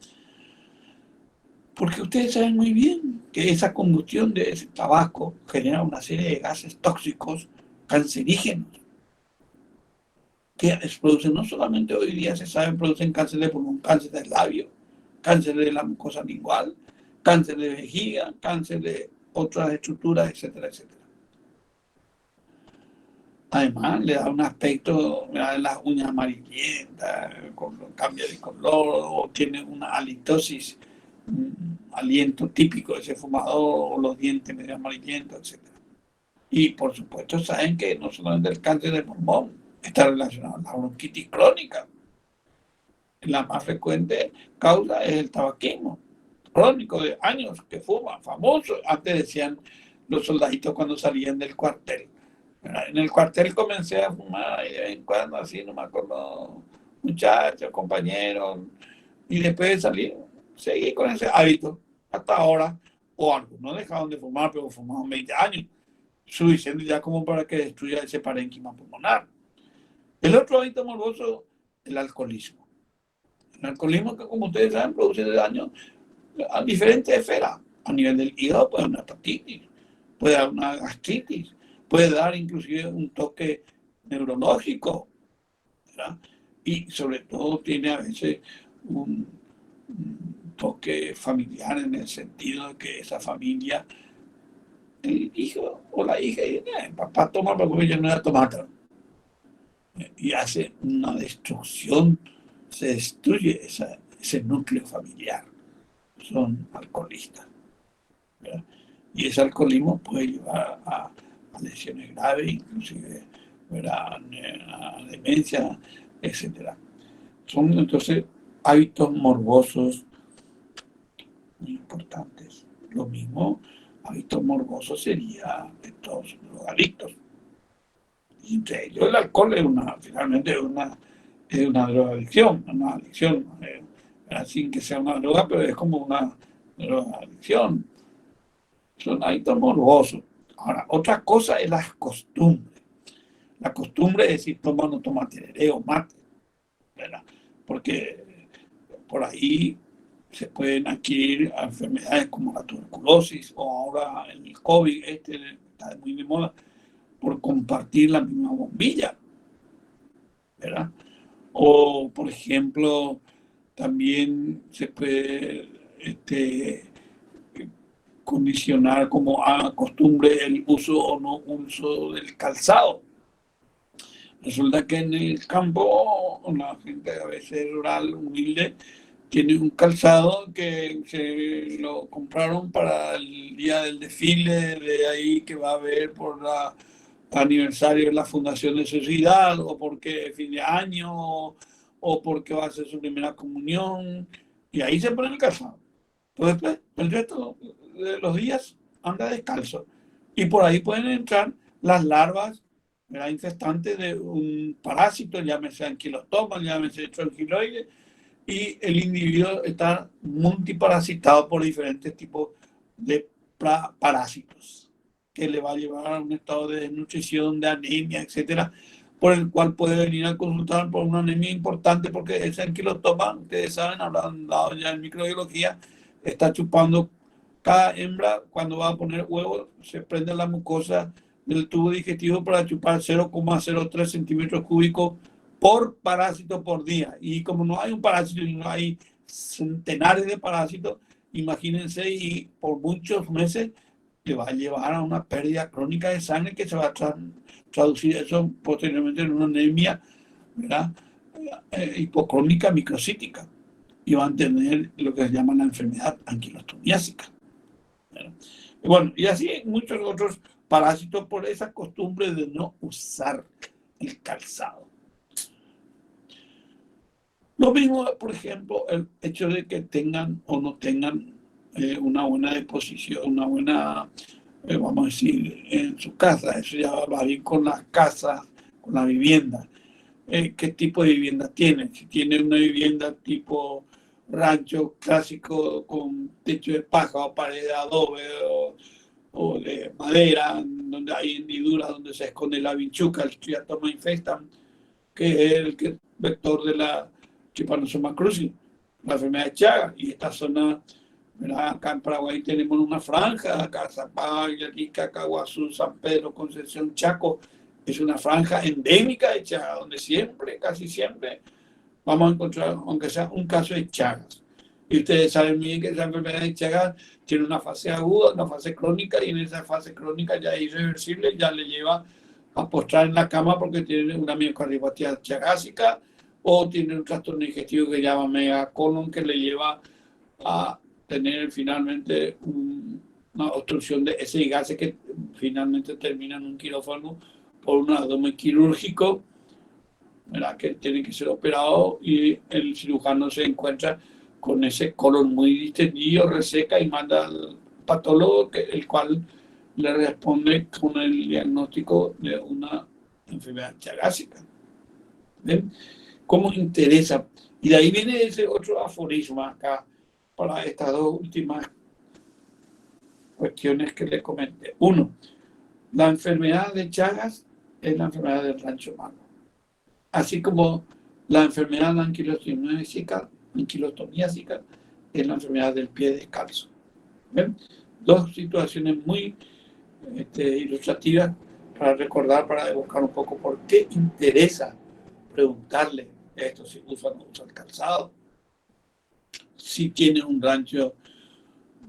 Porque ustedes saben muy bien que esa combustión de ese tabaco genera una serie de gases tóxicos cancerígenos que producen, no solamente hoy día se sabe, producen cáncer de pulmón, cáncer del labio, cáncer de la mucosa lingual, cáncer de vejiga, cáncer de otras estructuras, etcétera, etcétera. Además, le da un aspecto, le da las uñas amarillentas, cambia de color, o tiene una halitosis, un aliento típico de ese fumador, o los dientes medio amarillentos, etcétera. Y por supuesto saben que no solamente el cáncer de pulmón está relacionado a la bronquitis crónica. La más frecuente causa es el tabaquismo crónico de años que fuman, famoso. Antes decían los soldaditos cuando salían del cuartel. En el cuartel comencé a fumar y de vez en cuando así, no me acuerdo, muchachos, compañeros, y después de salir, seguí con ese hábito hasta ahora. O algunos dejaron de fumar, pero fumaron 20 años, suficiente ya como para que destruya ese parénquima pulmonar. El otro hábito morboso, el alcoholismo. El alcoholismo que, como ustedes saben, produce daño a diferentes esferas. A nivel del hígado puede dar una hepatitis, puede dar una gastritis, puede dar inclusive un toque neurológico, ¿verdad? Y sobre todo tiene a veces un toque familiar en el sentido de que esa familia, el hijo o la hija, papá toma porque yo no voy a tomar, y hace una destrucción, se destruye ese núcleo familiar. Son alcoholistas, ¿verdad? Y ese alcoholismo puede llevar a lesiones graves, inclusive, ¿verdad?, a demencia, etc. Son entonces hábitos morbosos muy importantes. Lo mismo, hábitos morbosos sería de todos los drogadictos. Y entre ellos el alcohol es finalmente una drogadicción, una adicción, sin que sea una droga, pero es como una drogadicción. Son hábitos morbosos. Ahora, otra cosa es las costumbres. La costumbre es decir, toma o no toma tereré o mate, ¿verdad? Porque por ahí se pueden adquirir enfermedades como la tuberculosis o ahora el COVID, está muy de moda, por compartir la misma bombilla, ¿verdad? O, por ejemplo, también se puede condicionar como a costumbre el uso o no uso del calzado. Resulta que en el campo, la gente a veces rural, humilde, tiene un calzado que se lo compraron para el día del desfile de ahí que va a haber por aniversario de la fundación de su ciudad, o porque es fin de año, o porque va a hacer su primera comunión, y ahí se pone el calzado. Entonces, pues, el resto de los días anda descalzo. Y por ahí pueden entrar las larvas, ¿verdad?, infestantes de un parásito, llámese anquilostoma, llámese tronquiloide, y el individuo está multiparasitado por diferentes tipos de parásitos, que le va a llevar a un estado de desnutrición, de anemia, etcétera, por el cual puede venir a consultar por una anemia importante, porque ese anquilostoma, ustedes saben, habrán dado ya en microbiología, está chupando cada hembra cuando va a poner huevos, se prende la mucosa del tubo digestivo para chupar 0,03 centímetros cúbicos por parásito por día. Y como no hay un parásito y no hay centenares de parásitos, imagínense, y por muchos meses le va a llevar a una pérdida crónica de sangre que se va a traducir eso posteriormente en una anemia, ¿verdad? Hipocrónica microcítica, y van a tener lo que se llama la enfermedad anquilostomiásica. Bueno, y así muchos otros parásitos por esa costumbre de no usar el calzado. Lo mismo, por ejemplo, el hecho de que tengan o no tengan una buena disposición, una buena, vamos a decir, en su casa. Eso ya va bien con las casas, con la vivienda. ¿Qué tipo de vivienda tienen? Si tienen una vivienda tipo rancho clásico con techo de paja o pared de adobe o de madera, donde hay hendiduras donde se esconde la vinchuca, el Triatoma infestam, que es el vector de la Trypanosoma cruzi, la enfermedad de Chagas. Y esta zona, ¿verdad? Acá en Paraguay tenemos una franja, acá Zapaglia, Arica, Caguazú, San Pedro, Concepción, Chaco. Es una franja endémica de Chagas, donde siempre, casi siempre, vamos a encontrar, aunque sea un caso de Chagas. Y ustedes saben bien que esa enfermedad de Chagas tiene una fase aguda, una fase crónica, y en esa fase crónica ya es irreversible, ya le lleva a postrar en la cama porque tiene una miocardiopatía chagásica o tiene un trastorno digestivo que se llama megacolon, que le lleva a tener finalmente una obstrucción de ese gases que finalmente termina en un quirófano por un abdomen quirúrgico, ¿verdad? Que tiene que ser operado, y el cirujano se encuentra con ese colon muy distendido, reseca, y manda al patólogo, el cual le responde con el diagnóstico de una enfermedad chagásica. ¿Ven? ¿Cómo interesa? Y de ahí viene ese otro aforismo acá para estas dos últimas cuestiones que les comenté. Uno, la enfermedad de Chagas es la enfermedad del rancho malo, así como la enfermedad anquilostomiásica es la enfermedad del pie descalzo. ¿Ven? Dos situaciones muy ilustrativas para recordar, para evocar un poco por qué interesa preguntarle esto, si usa o no usa el calzado, si tiene un rancho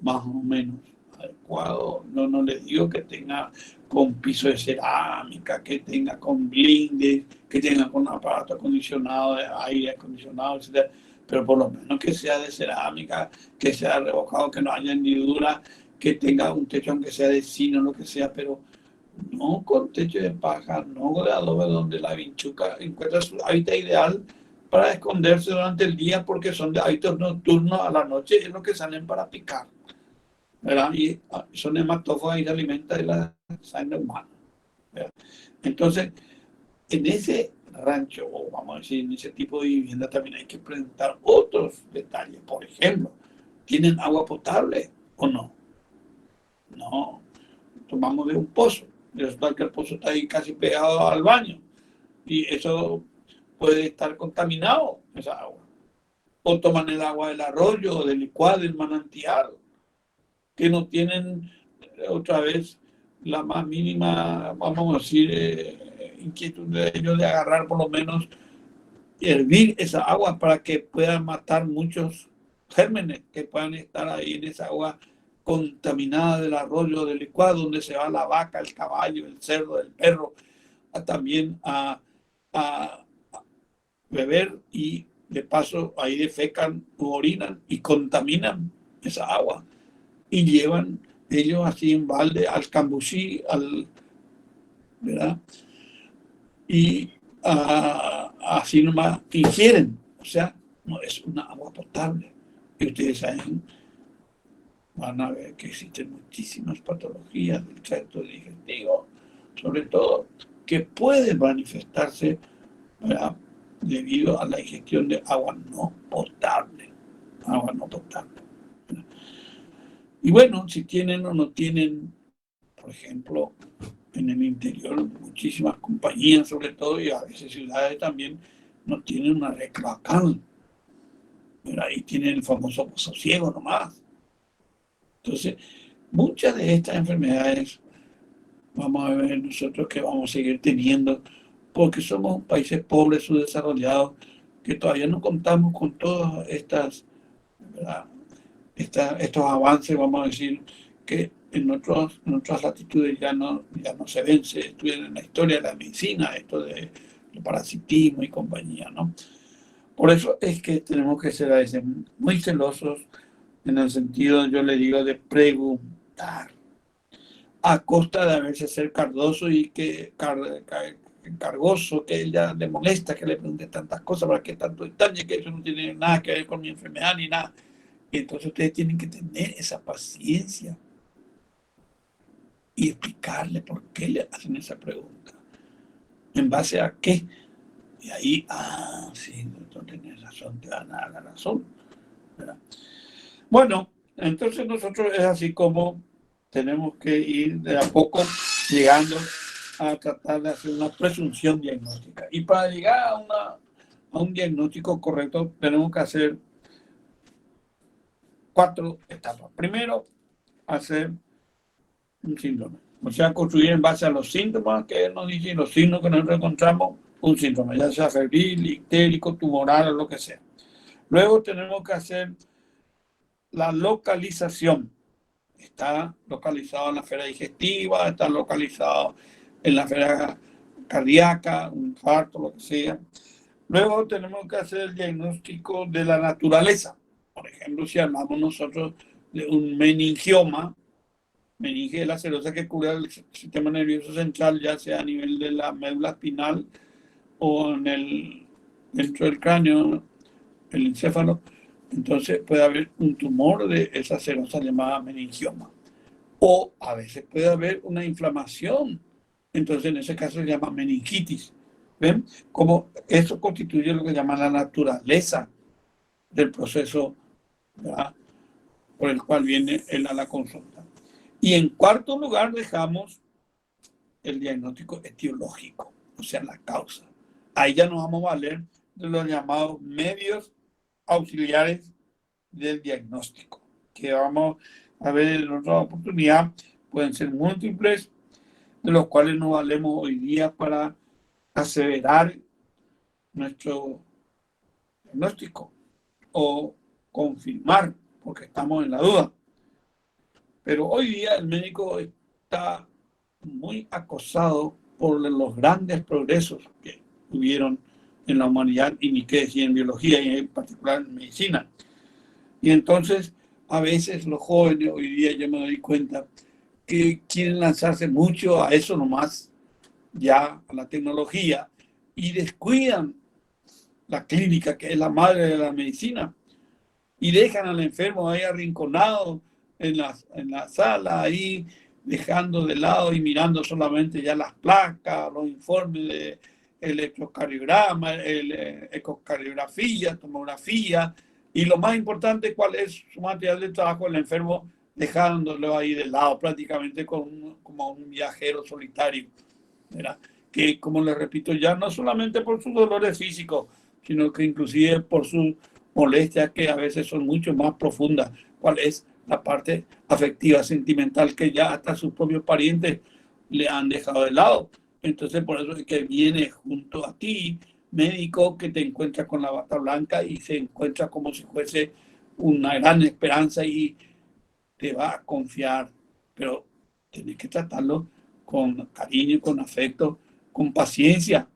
más o menos adecuado. No les digo que tenga con piso de cerámica, que tenga con blindes, que tenga con aparato acondicionado, de aire acondicionado, etc. Pero por lo menos que sea de cerámica, que sea revocado, que no haya hendidura, que tenga un techo aunque sea de zinc o lo que sea, pero no con techo de paja, no de adobe, donde la vinchuca encuentra su hábitat ideal para esconderse durante el día, porque son de hábitos nocturnos. A la noche es lo que salen para picar, ¿verdad? Y son hematófagos y se alimentan de la sangre humana, ¿verdad? Entonces, en ese rancho, o vamos a decir, en ese tipo de vivienda, también hay que preguntar otros detalles. Por ejemplo, ¿tienen agua potable o no? No, tomamos de un pozo. Resulta que el pozo está ahí casi pegado al baño, y eso puede estar contaminado, esa agua. O toman el agua del arroyo, del licuado, del manantial, que no tienen otra vez la más mínima, vamos a decir, inquietud de ellos de agarrar por lo menos, hervir esa agua para que puedan matar muchos gérmenes que puedan estar ahí en esa agua contaminada del arroyo, del licuado, donde se va la vaca, el caballo, el cerdo, el perro, también a beber, y de paso ahí defecan u orinan y contaminan esa agua, y llevan ellos así en balde al Cambucí, ¿verdad? Y así nomás ingieren, o sea, no es una agua potable. Y ustedes saben, van a ver que existen muchísimas patologías del tracto digestivo, sobre todo, que pueden manifestarse, ¿verdad?, debido a la ingestión de agua no potable. Agua no potable. Y bueno, si tienen o no tienen, por ejemplo, en el interior, muchísimas compañías sobre todo, y a veces ciudades también, no tienen una red cloacal. Pero ahí tienen el famoso pozo ciego nomás. Entonces, muchas de estas enfermedades vamos a ver nosotros que vamos a seguir teniendo, porque somos países pobres, subdesarrollados, que todavía no contamos con todas estas, ¿verdad? Estos avances, vamos a decir, que en otras latitudes ya no se ven, se estudian en la historia de la medicina, esto de parasitismo y compañía, ¿no? Por eso es que tenemos que ser a veces muy celosos en el sentido, yo le digo, de preguntar, a costa de a veces ser cargoso y cargoso, que ella le molesta que le pregunte tantas cosas, para qué tanto detalle, que eso no tiene nada que ver con mi enfermedad ni nada. Y entonces ustedes tienen que tener esa paciencia y explicarle por qué le hacen esa pregunta. ¿En base a qué? Y ahí, sí, tú tienes razón, te van a dar la razón, ¿verdad? Bueno, entonces nosotros es así como tenemos que ir de a poco llegando a tratar de hacer una presunción diagnóstica. Y para llegar a un diagnóstico correcto tenemos que hacer 4 etapas. Primero, hacer un síndrome. O sea, construir en base a los síntomas que nos dicen, los signos que nosotros encontramos, un síndrome, ya sea febril, ictérico, tumoral o lo que sea. Luego tenemos que hacer la localización. Está localizado en la esfera digestiva, está localizado en la esfera cardíaca, un infarto, lo que sea. Luego tenemos que hacer el diagnóstico de la naturaleza. Por ejemplo, si hablamos nosotros de un meningioma, meninge es la cerosa que cubre el sistema nervioso central, ya sea a nivel de la médula espinal o dentro del cráneo, el encéfalo. Entonces puede haber un tumor de esa cerosa llamada meningioma. O a veces puede haber una inflamación. Entonces en ese caso se llama meningitis. ¿Ven? Como eso constituye lo que llaman la naturaleza del proceso, ¿verdad?, por el cual viene él a la consulta. Y en cuarto lugar dejamos el diagnóstico etiológico, o sea, la causa. Ahí ya nos vamos a valer de los llamados medios auxiliares del diagnóstico, que vamos a ver en otra oportunidad. Pueden ser múltiples, de los cuales nos valemos hoy día para aseverar nuestro diagnóstico o confirmar, porque estamos en la duda. Pero hoy día el médico está muy acosado por los grandes progresos que hubieron en la humanidad, y ni qué decir en biología y en particular en medicina. Y entonces a veces los jóvenes hoy día, yo me doy cuenta que quieren lanzarse mucho a eso nomás, ya a la tecnología, y descuidan la clínica, que es la madre de la medicina, y dejan al enfermo ahí arrinconado en la sala, ahí dejando de lado y mirando solamente ya las placas, los informes de electrocardiograma, ecocardiografía, tomografía, y lo más importante, cuál es su material de trabajo, el enfermo dejándolo ahí de lado, prácticamente como un viajero solitario, ¿verdad? Que, como les repito, ya no solamente por sus dolores físicos, sino que inclusive por sus molestias, que a veces son mucho más profundas. ¿Cuál es la parte afectiva, sentimental, que ya hasta sus propios parientes le han dejado de lado? Entonces, por eso es que viene junto a ti, médico, que te encuentra con la bata blanca y se encuentra como si fuese una gran esperanza y te va a confiar, pero tienes que tratarlo con cariño, con afecto, con paciencia,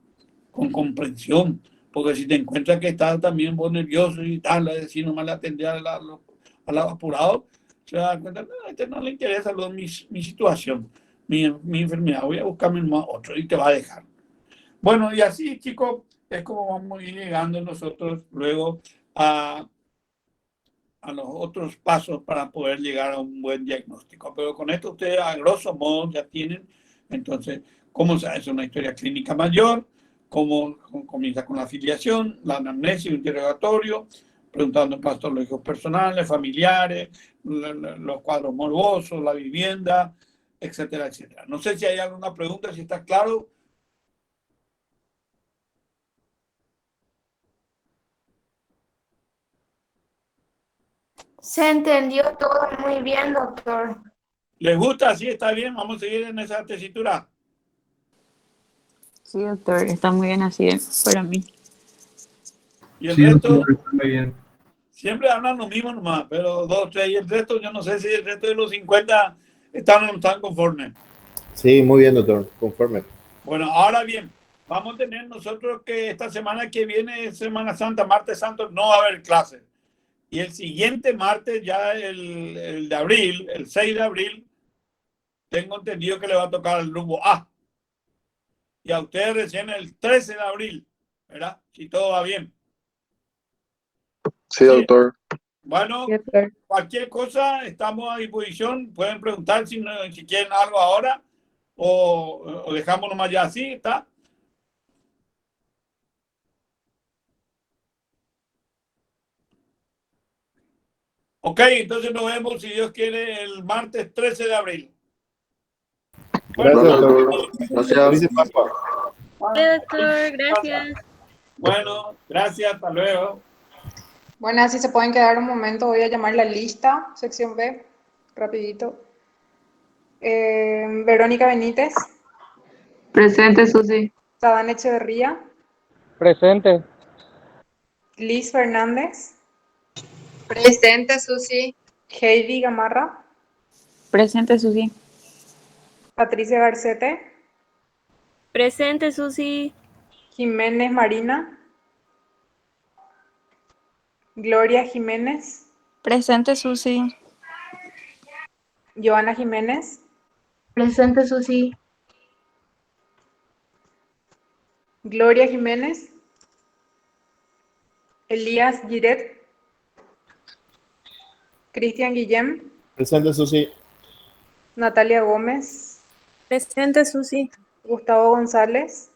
con comprensión, porque si te encuentras que estás también vos nervioso y tal, es decir, nomás le atender al apurado, se va a dar cuenta, no, a este no le interesa mi situación, mi enfermedad, voy a buscarme más otro, y te va a dejar. Bueno, y así, chicos, es como vamos a ir llegando nosotros luego a los otros pasos para poder llegar a un buen diagnóstico. Pero con esto ustedes a grosso modo ya tienen, entonces, cómo se hace una historia clínica mayor, cómo comienza con la afiliación, la anamnesis, el interrogatorio, preguntando patológicos personales, familiares, los cuadros morbosos, la vivienda, etcétera, etcétera. No sé si hay alguna pregunta, si está claro. Se entendió todo muy bien, doctor. ¿Les gusta? Sí, está bien. Vamos a seguir en esa tesitura. Sí, doctor, está muy bien así para mí. Y el Sí, resto, doctor, está muy bien. siempre hablan lo mismo nomás, pero 2, 3 y el resto, yo no sé si el resto de los 50 están o no están conformes. Sí, muy bien, doctor, conforme. Bueno, ahora bien, vamos a tener nosotros que esta semana que viene es Semana Santa, martes santo, no va a haber clases. Y el siguiente martes, ya el de abril, el 6 de abril, tengo entendido que le va a tocar al grupo A. Y a ustedes recién el 13 de abril, ¿verdad? Si todo va bien. Sí, doctor. Bueno, Sí, doctor. cualquier cosa, estamos a disposición. Pueden preguntar si quieren algo ahora o dejamos nomás ya así, ¿está? Ok, entonces nos vemos, si Dios quiere, el martes 13 de abril. Gracias, Bueno, doctor. doctor. Gracias. Feliz Pascua. Sí, doctor, gracias. Bueno, gracias, hasta luego. Bueno, si se pueden quedar un momento, voy a llamar la lista, sección B, rapidito. Verónica Benítez, Presente, Susi. Sadán Echeverría, Presente. Liz Fernández, Presente, Susi. Heidi Gamarra, Presente, Susi. Patricia Garcete, Presente, Susi. Jiménez Marina, Gloria Jiménez, Presente, Susi. Joana Jiménez, Presente, Susi. Gloria Jiménez, Elías Giret, Cristian Guillem, Presente, Susi. Natalia Gómez, Presente, Susi. Gustavo González,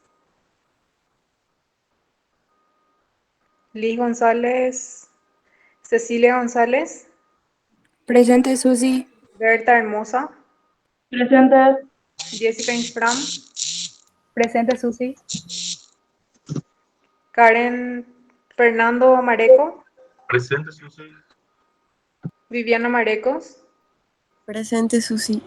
Liz González, Cecilia González, Presente, Susi. Berta Hermosa, Presente. Jessica Infram, Presente, Susi. Karen Fernando Mareco, Presente, Susi. Viviana Marecos, Presente, Susi.